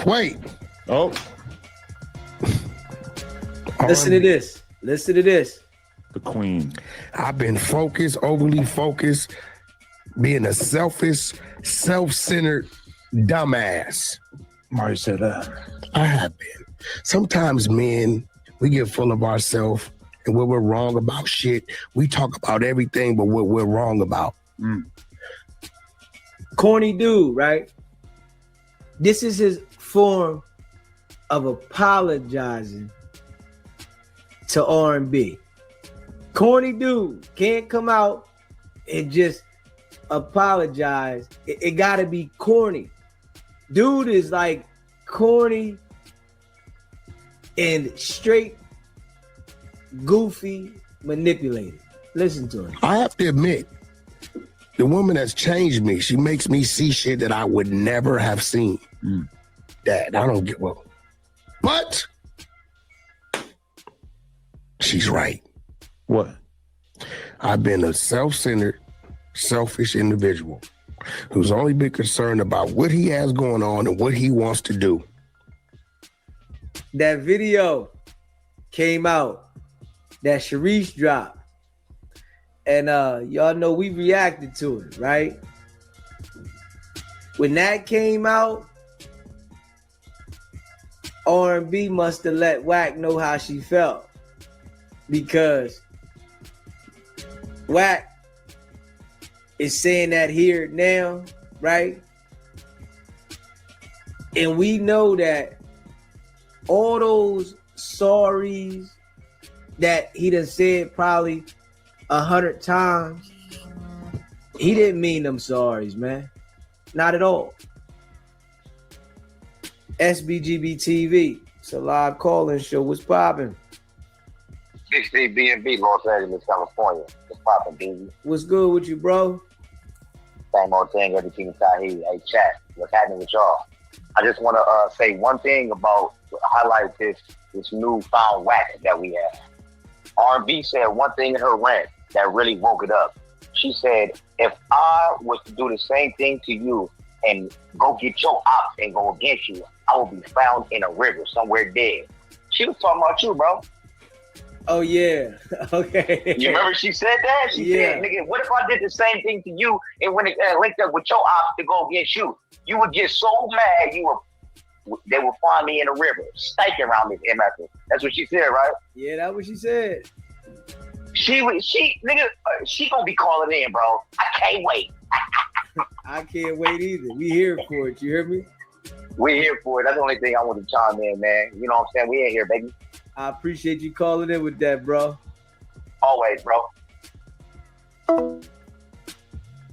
Wait. Oh. Listen to this. Listen to this. The queen. I've been focused, overly focused, being a selfish, self-centered dumbass. Mari said that. I have been. Sometimes men, we get full of ourselves, and when we're wrong about shit, we talk about everything but what we're wrong about. Corny dude, right? This is his form of apologizing to R&B. Corny dude can't come out and just apologize. It gotta be corny. Dude is like corny and straight goofy manipulated. Listen to him. I have to admit, the woman that's changed me. She makes me see shit that I would never have seen. That I don't get well. But she's right. What? I've been a self-centered, selfish individual who's only been concerned about what he has going on and what he wants to do. That video came out that Sharice dropped. And y'all know we reacted to it, right? When that came out, R&B must have let Wack know how she felt, because Wack is saying that here now, right? And we know that all those sorries that he done said probably 100 times, he didn't mean them sorries, man. Not at all. SBGB TV, it's a live call-in show. What's popping? 60 B&B, Los Angeles, California. What's popping, baby? What's good with you, bro? Same old thing, everything in Tahi. Hey, chat, what's happening with y'all? I just want to say one thing about, highlight this newfound whack that we have. R&B said one thing in her rant that really woke it up. She said, if I was to do the same thing to you and go get your ops and go against you, I will be found in a river somewhere dead. She was talking about you, bro. Oh, yeah. Okay. You remember she said that? She said, nigga, what if I did the same thing to you and when it linked up with your ops to go against you? You would get so mad they would find me in a river, stanking around this MF. That's what she said, right? Yeah, that's what she said. She gonna be calling in, bro. I can't wait. I can't wait either. We here for it. You hear me? We here for it. That's the only thing I want to chime in, man. You know what I'm saying? We in here, baby. I appreciate you calling in with that, bro. Always, bro.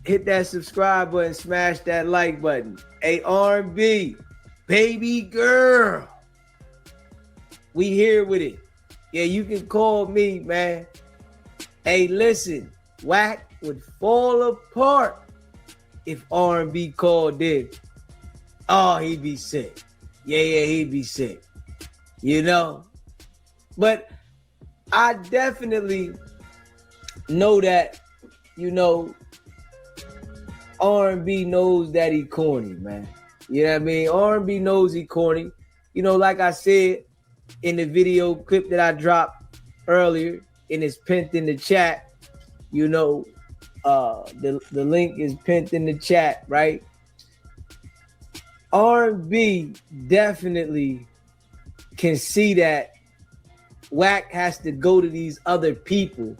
Hit that subscribe button, smash that like button. Hey, R&B, baby girl. We here with it. Yeah, you can call me, man. Hey, listen, Wack would fall apart if R&B called in. Oh, he'd be sick. Yeah, he'd be sick. You know? But I definitely know that, you know, R&B knows that he corny, man. You know what I mean? R&B knows he corny. You know, like I said in the video clip that I dropped earlier, and it's pinned in the chat, you know, the link is pinned in the chat, right? R&B definitely can see that Wack has to go to these other people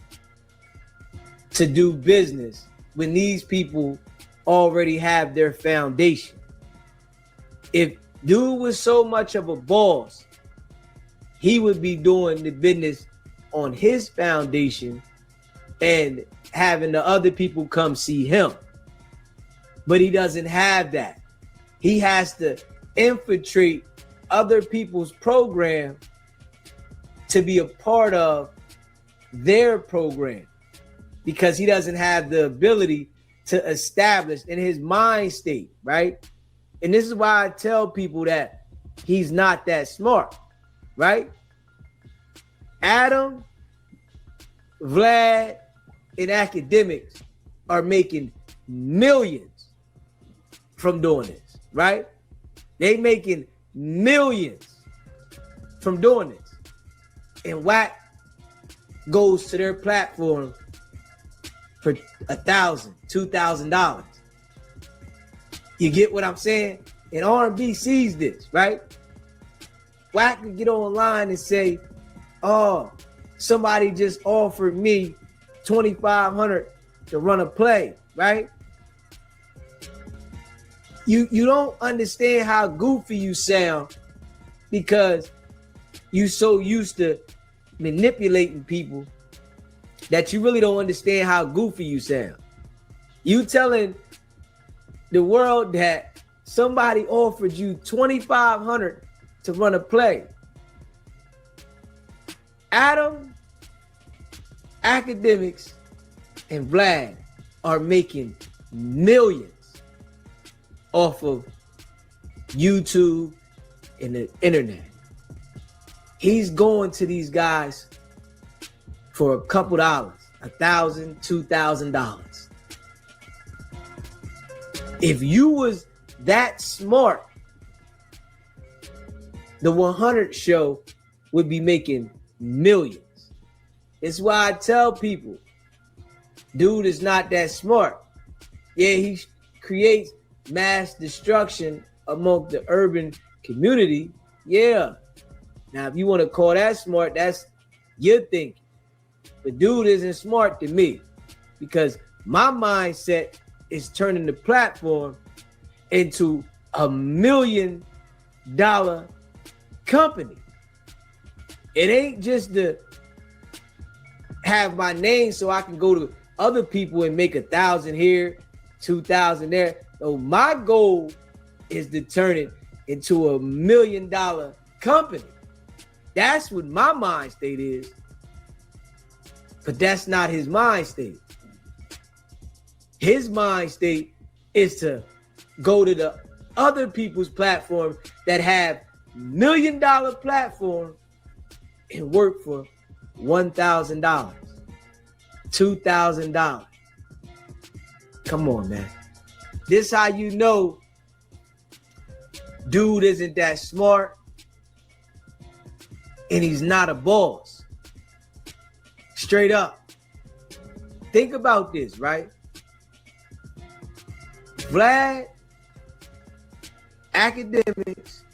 to do business when these people already have their foundation. If dude was so much of a boss, he would be doing the business on his foundation and having the other people come see him. But he doesn't have that. He has to infiltrate other people's program to be a part of their program, because he doesn't have the ability to establish in his mind state, right? And this is why I tell people that he's not that smart, right? Adam, Vlad, and academics are making millions from doing this, right? They making millions from doing this. And Wack goes to their platform for $1,000, $2,000. You get what I'm saying? And R&B sees this, right? Wack can get online and say, oh, somebody just offered me $2,500 to run a play, right? You don't understand how goofy you sound because you so used to manipulating people that you really don't understand how goofy you sound. You telling the world that somebody offered you $2,500 to run a play. Adam, Academics, and Vlad are making millions off of YouTube and the internet. He's going to these guys for a couple dollars, $1,000, $2,000. If you was that smart, the 100 show would be making millions. It's why I tell people, dude is not that smart. Yeah, he creates mass destruction among the urban community. Yeah. Now, if you want to call that smart, that's your thinking. But dude isn't smart to me because my mindset is turning the platform into $1 million company. It ain't just to have my name so I can go to other people and make 1,000 here, 2,000 there. So my goal is to turn it into $1 million company. That's what my mind state is. But that's not his mind state. His mind state is to go to the other people's platform that have $1 million platform and work for $1,000, $2,000. Come on, man. This how you know dude isn't that smart and he's not a boss. Straight up. Think about this, right? Vlad, Academics,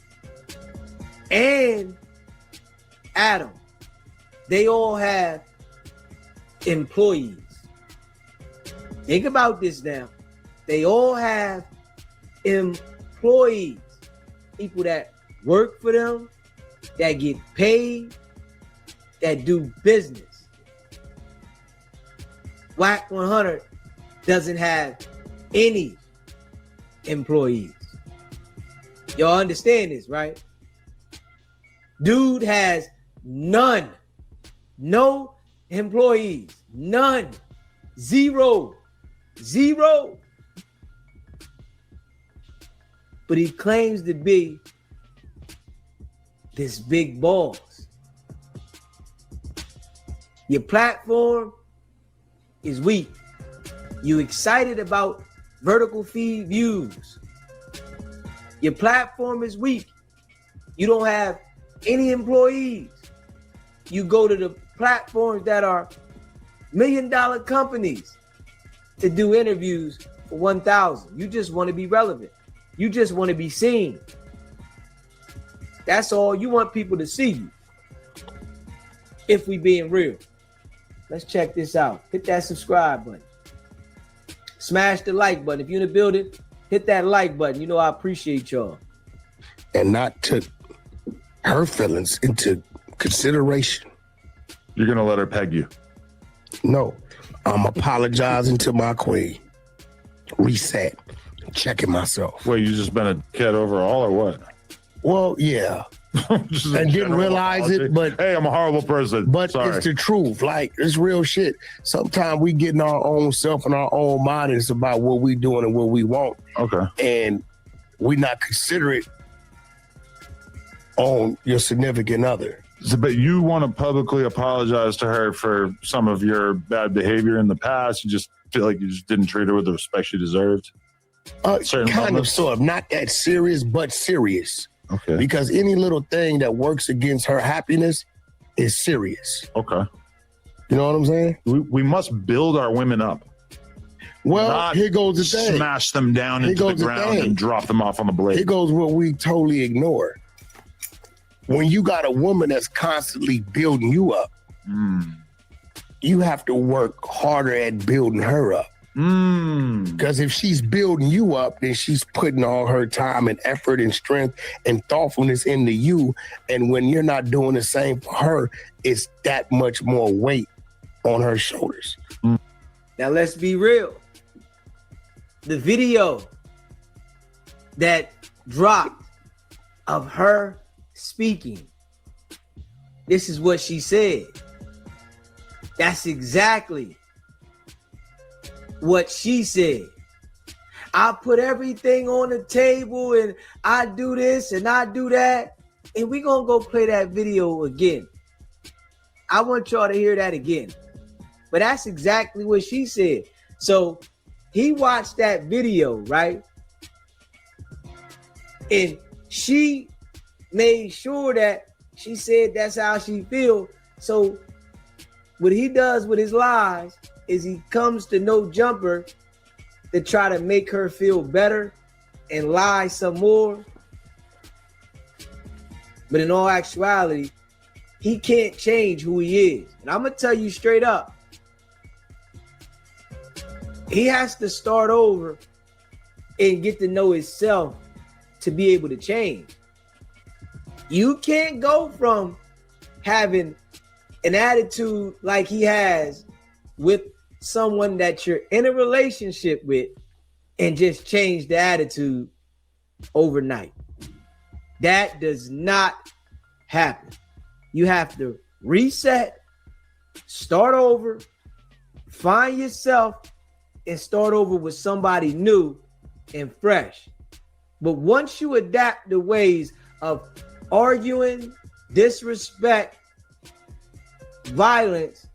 and Adam, they all have employees. Think about this now. They all have employees, people that work for them, that get paid, that do business. WACK100 doesn't have any employees. Y'all understand this, right? Dude has none. No employees. None. Zero. But he claims to be this big boss. Your platform is weak. You excited about vertical feed views. Your platform is weak. You don't have any employees. You go to the platforms that are $1 million companies to do interviews for 1,000. You just want to be relevant. You just want to be seen. That's all. You want people to see you. If we being real. Let's check this out. Hit that subscribe button. Smash the like button. If you're in the building, hit that like button. You know I appreciate y'all. And not took her feelings into consideration. You're going to let her peg you? No, I'm apologizing to my queen. Reset. Checking myself. Wait, you just been a kid overall or what? Well, yeah. And didn't realize it, but hey, I'm a horrible person. But sorry. It's the truth. Like, it's real shit. Sometimes we get in our own self and our own mind, and it's about what we doing and what we want. Okay. And we not considerate on your significant other. So, but you want to publicly apologize to her for some of your bad behavior in the past. You just feel like you just didn't treat her with the respect she deserved. Kind of, sort of. Not that serious, but serious. Okay. Because any little thing that works against her happiness is serious. Okay. You know what I'm saying? We must build our women up. Well, Not here goes the thing. Smash them down Here into the goes the ground thing. and drop them off on the blade. Here goes what we totally ignore. When you got a woman that's constantly building you up, you have to work harder at building her up. Because if she's building you up, then she's putting all her time and effort and strength and thoughtfulness into you. And when you're not doing the same for her, it's that much more weight on her shoulders. Now let's be real. The video that dropped of her speaking, this is what she said. That's exactly what she said. I put everything on the table and I do this and I do that. And we're going to go play that video again. I want y'all to hear that again. But that's exactly what she said. So he watched that video, right? And she made sure that she said that's how she feels. So what he does with his lies is he comes to No Jumper to try to make her feel better and lie some more. But in all actuality, he can't change who he is. And I'm going to tell you straight up, he has to start over and get to know himself to be able to change. You can't go from having an attitude like he has with someone that you're in a relationship with and just change the attitude overnight. That does not happen. You have to reset, start over, find yourself, and start over with somebody new and fresh. But once you adapt the ways of arguing, disrespect, violence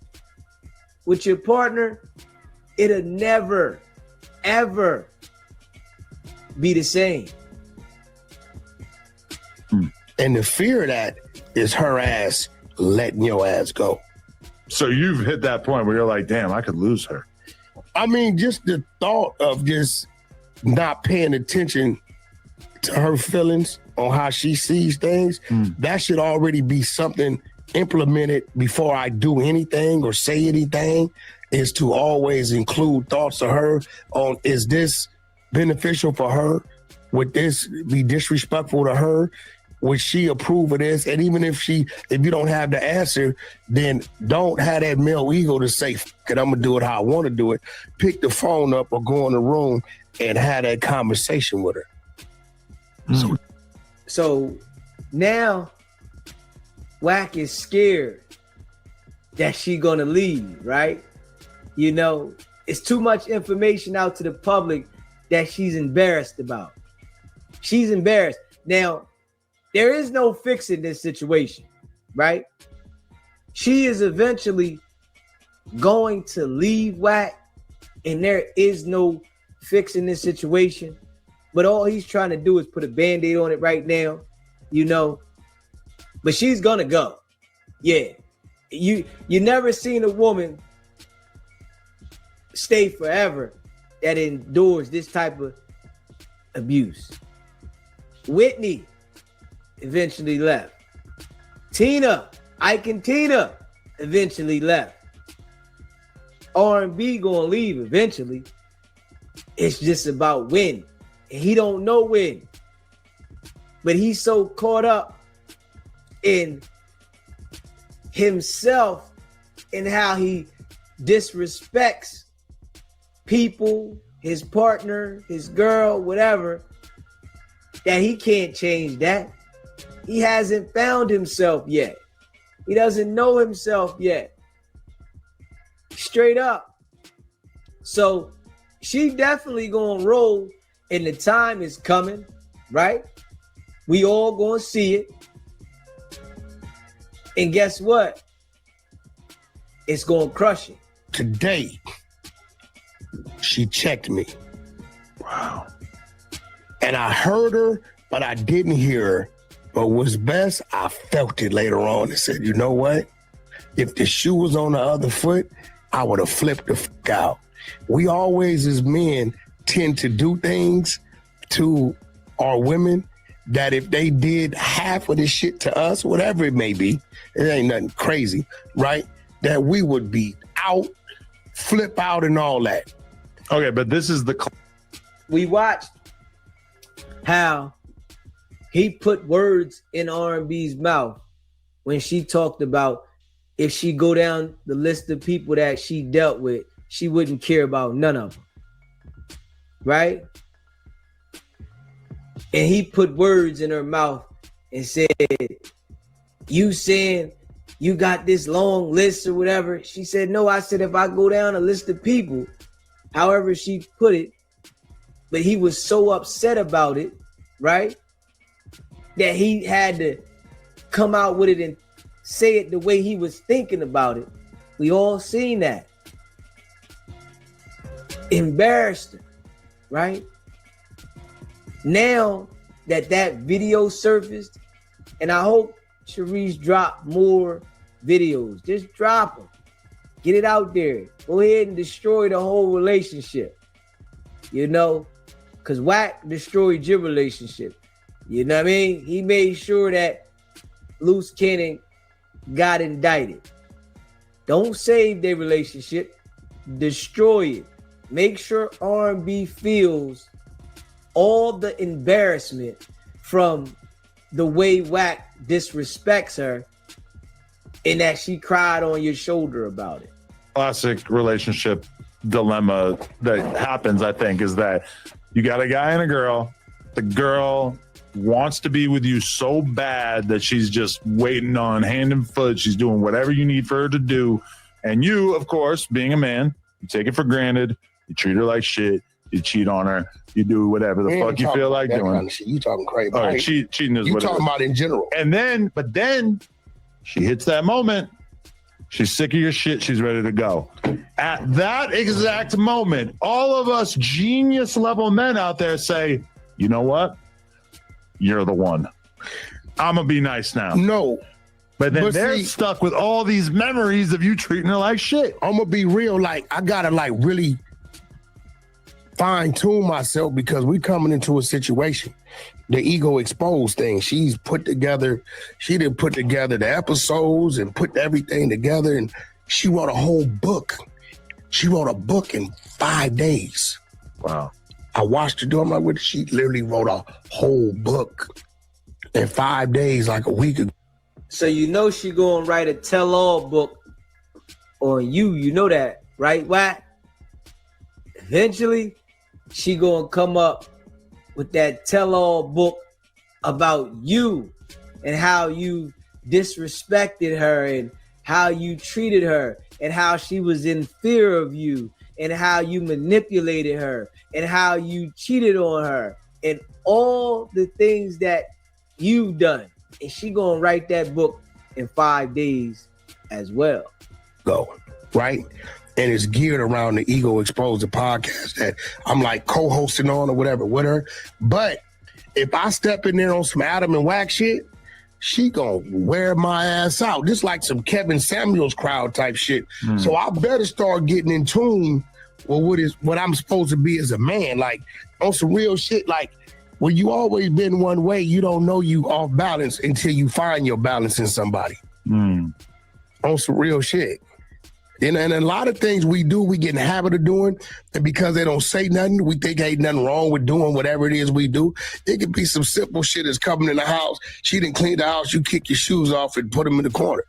with your partner, it'll never, ever be the same. And the fear of that is her ass letting your ass go. So you've hit that point where you're like, damn, I could lose her. I mean, just the thought of just not paying attention to her feelings on how she sees things, that should already be something implemented before I do anything or say anything, is to always include thoughts of her on, is this beneficial for her? Would this be disrespectful to her? Would she approve of this? And even if you don't have the answer, then don't have that male ego to say, "F it, I'm gonna do it how I want to do it." Pick the phone up or go in the room and have that conversation with her. So now Wack is scared that she gonna leave, right? You know, it's too much information out to the public that she's embarrassed about. She's embarrassed. Now, there is no fixing this situation, right? She is eventually going to leave Wack, and there is no fixing this situation. But all he's trying to do is put a Band-Aid on it right now, you know. But she's gonna go. Yeah. You never seen a woman stay forever that endures this type of abuse. Whitney eventually left. Tina, Ike and Tina eventually left. R&B gonna leave eventually. It's just about when. And he don't know when. But he's so caught up in himself and how he disrespects people, his partner, his girl, whatever, that he can't change that. He hasn't found himself yet. He doesn't know himself yet. Straight up. So she definitely gonna roll, and the time is coming, right? We all gonna see it. And guess what? It's gonna crush it. Today, she checked me. Wow. And I heard her, but I didn't hear her But what's best, I felt it later on and said, you know what? If the shoe was on the other foot, I would have flipped the fuck out. We always, as men, tend to do things to our women that if they did half of this shit to us, whatever it may be, it ain't nothing crazy, right? That we would be out, flip out and all that. Okay, but this is the... We watched how he put words in R&B's mouth when she talked about if she go down the list of people that she dealt with, she wouldn't care about none of them. Right? And he put words in her mouth and said, you saying you got this long list or whatever. She said, no, I said, if I go down a list of people, however she put it, but he was so upset about it, right? That he had to come out with it and say it the way he was thinking about it. We all seen that. Embarrassed her, right? Now that video surfaced, and I hope Sharice drop more videos. Just drop them. Get it out there. Go ahead and destroy the whole relationship. You know? Because Wack destroyed your relationship. You know what I mean? He made sure that Loose Cannon got indicted. Don't save their relationship. Destroy it. Make sure R&B feels all the embarrassment from the way Wack disrespects her and that she cried on your shoulder about it. Classic relationship dilemma that happens, I think, is that you got a guy and a girl. The girl wants to be with you so bad that she's just waiting on hand and foot. She's doing whatever you need for her to do. And you, of course, being a man, you take it for granted. You treat her like shit. You cheat on her. You do whatever the fuck you feel like doing. Kind of shit. You talking crazy. All right, cheating is you what talking about in general. But then she hits that moment. She's sick of your shit. She's ready to go. At that exact moment, all of us genius level men out there say, you know what? You're the one. I'm going to be nice now. No. But then they're stuck with all these memories of you treating her like shit. I'm going to be real. Like, I got to like really fine tune myself because we coming into a situation. The ego exposed thing. She didn't put together the episodes and put everything together, and she wrote a whole book. She wrote a book in 5 days. Wow. I watched her do it. I'm like, she literally wrote a whole book in 5 days, like a week ago. So you know she gonna write a tell-all book on you. You know that, right, Wack? Eventually, she gonna come up with that tell-all book about you and how you disrespected her and how you treated her and how she was in fear of you and how you manipulated her and how you cheated on her and all the things that you've done. And she gonna write that book in 5 days as well. Go, right? And it's geared around the Ego Exposed, the podcast that I'm like co-hosting on or whatever with her. But if I step in there on some Adam and Wack shit, she gonna wear my ass out. Just like some Kevin Samuels crowd type shit. So I better start getting in tune with what I'm supposed to be as a man. Like on some real shit, like when you always been one way, you don't know you off balance until you find your balance in somebody. On some real shit. And a lot of things we do, we get in the habit of doing, and because they don't say nothing, we think ain't nothing wrong with doing whatever it is we do. It could be some simple shit that's coming in the house. She didn't clean the house, you kick your shoes off and put them in the corner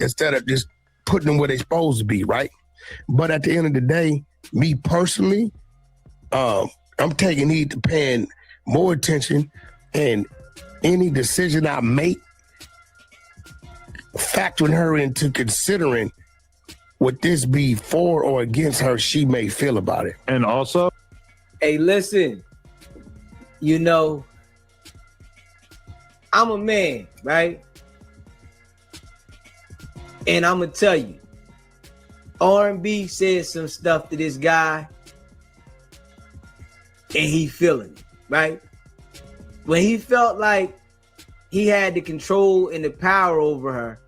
instead of just putting them where they're supposed to be, right? But at the end of the day, me personally, I'm taking heed to paying more attention, and any decision I make, factoring her into considering would this be for or against her she may feel about it. And also, hey, listen, you know, I'm a man, right? And I'm gonna tell you, R&B said some stuff to this guy and he feeling it, right? When he felt like he had the control and the power over her,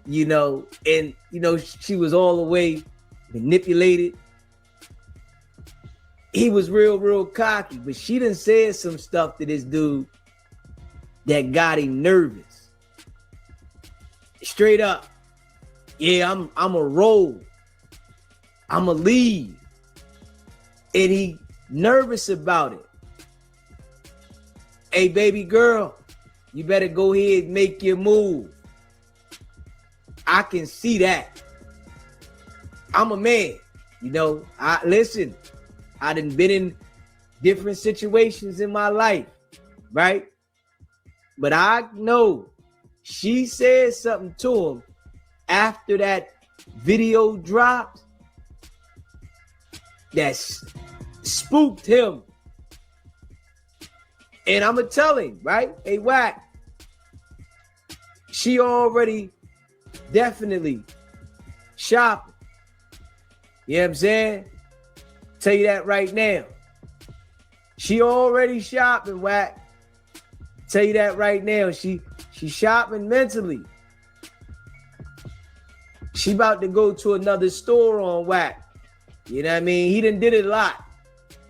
you know, and you know, she was all the way manipulated. He was real cocky, but she done said some stuff to this dude that got him nervous. Straight up. Yeah, I'm a roll. I'm a lead. And he nervous about it. Hey, baby girl, you better go ahead and make your move. I can see that. I'm a man. You know, listen, I done been in different situations in my life, right? But I know she said something to him after that video dropped that spooked him. And I'm going to tell him, right? Hey, Wack, she already definitely shopping. You know what I'm saying? Tell you that right now. She already shopping, Wack. Tell you that right now. She shopping mentally. She about to go to another store on Wack. You know what I mean? He done did it a lot.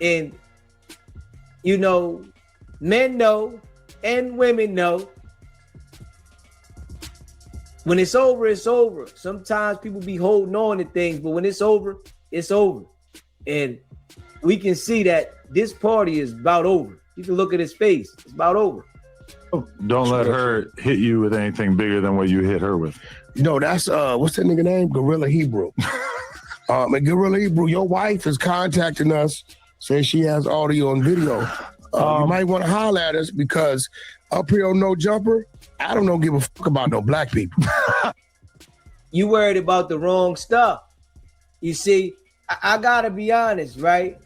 And, you know, men know and women know when it's over, it's over. Sometimes people be holding on to things, but when it's over, it's over. And we can see that this party is about over. You can look at his face. It's about over. Don't let her hit you with anything bigger than what you hit her with. You know, that's what's that nigga name? Gorilla Hebrew. And Gorilla Hebrew, your wife is contacting us, says she has audio and video. You might want to holler at us because up here on No Jumper, I don't give a fuck about no black people. You worried about the wrong stuff. You see, I gotta be honest, right?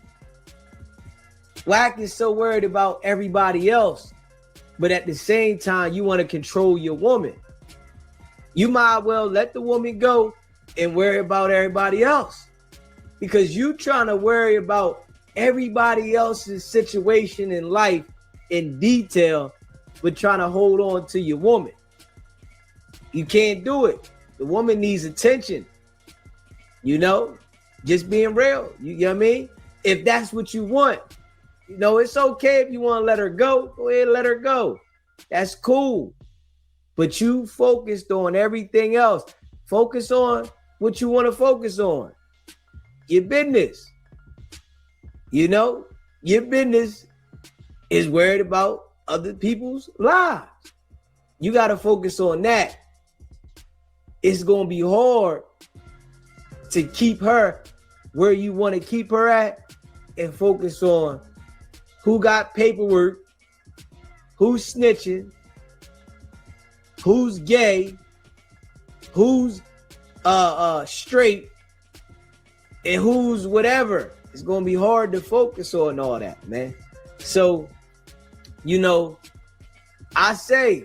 Wack is so worried about everybody else, but at the same time, you want to control your woman. You might well let the woman go and worry about everybody else, because you trying to worry about everybody else's situation in life in detail, but trying to hold on to your woman. You can't do it. The woman needs attention. You know, just being real. You know what I mean? If that's what you want, you know, it's okay if you want to let her go. Go ahead and let her go. That's cool. But you focused on everything else. Focus on what you want to focus on. Your business. You know, your business is worried about other people's lives. You got to focus on that. It's going to be hard to keep her where you want to keep her at and focus on who got paperwork, who's snitching, who's gay, who's straight, and who's whatever. It's going to be hard to focus on all that, man. So, you know, I say,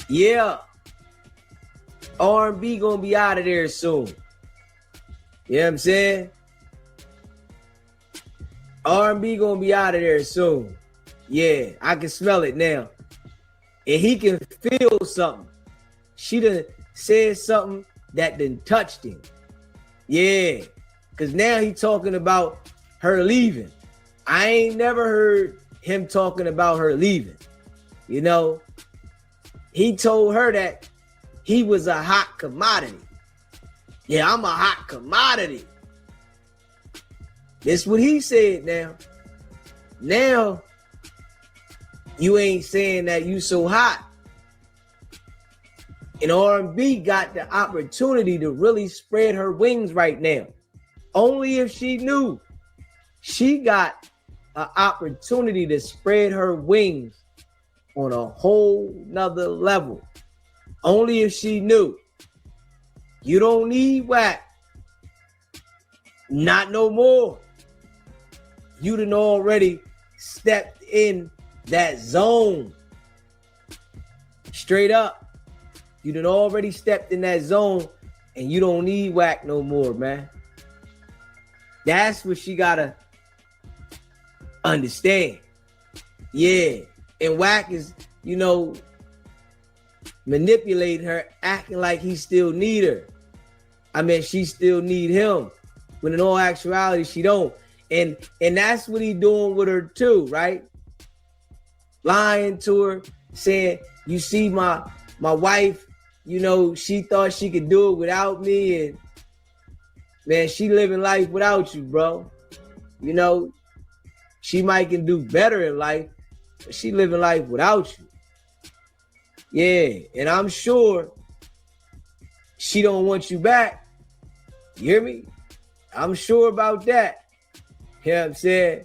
yeah, R&B going to be out of there soon. You know what I'm saying? R&B going to be out of there soon. Yeah, I can smell it now. And he can feel something. She done said something that done touched him. Yeah, because now he talking about her leaving. I ain't never heard him talking about her leaving. You know, he told her that he was a hot commodity. Yeah, I'm a hot commodity. That's what he said now. Now, you ain't saying that you so hot. And R&B got the opportunity to really spread her wings right now. Only if she knew. She got an opportunity to spread her wings on a whole nother level. Only if she knew. You don't need Wack. Not no more. You done already stepped in that zone. Straight up. You done already stepped in that zone and you don't need Wack no more, man. That's what she gotta understand. Yeah. And Wack is, you know, manipulating her, acting like he still need her. I mean, she still need him. When in all actuality, she don't. And that's what he doing with her too, right? Lying to her, saying, you see my wife, you know, she thought she could do it without me. And man, she living life without you, bro. You know, she might can do better in life, but she living life without you. Yeah, and I'm sure she don't want you back. You hear me? I'm sure about that. You know what I'm saying?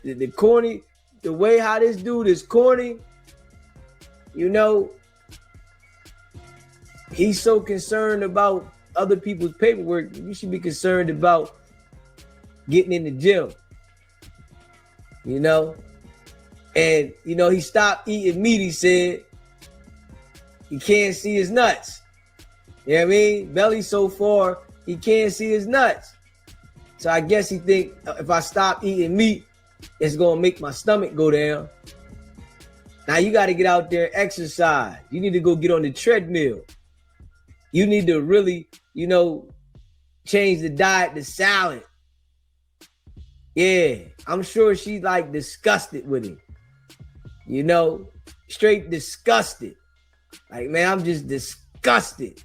The corny, the way how this dude is corny, you know, he's so concerned about other people's paperwork. You should be concerned about getting in the gym, you know? And, you know, he stopped eating meat, he said. He can't see his nuts. You know what I mean? Belly so far, he can't see his nuts. So I guess he think if I stop eating meat, it's gonna make my stomach go down. Now you gotta get out there and exercise. You need to go get on the treadmill. You need to really, you know, change the diet to salad. Yeah, I'm sure she's like disgusted with him. You know, straight disgusted. Like, man, I'm just disgusted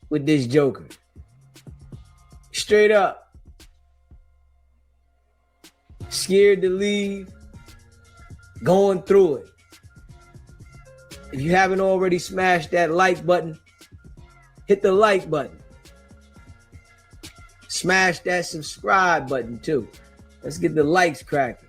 with this joker. Straight up. Scared to leave. Going through it. If you haven't already smashed that like button, hit the like button. Smash that subscribe button too. Let's get the likes cracking.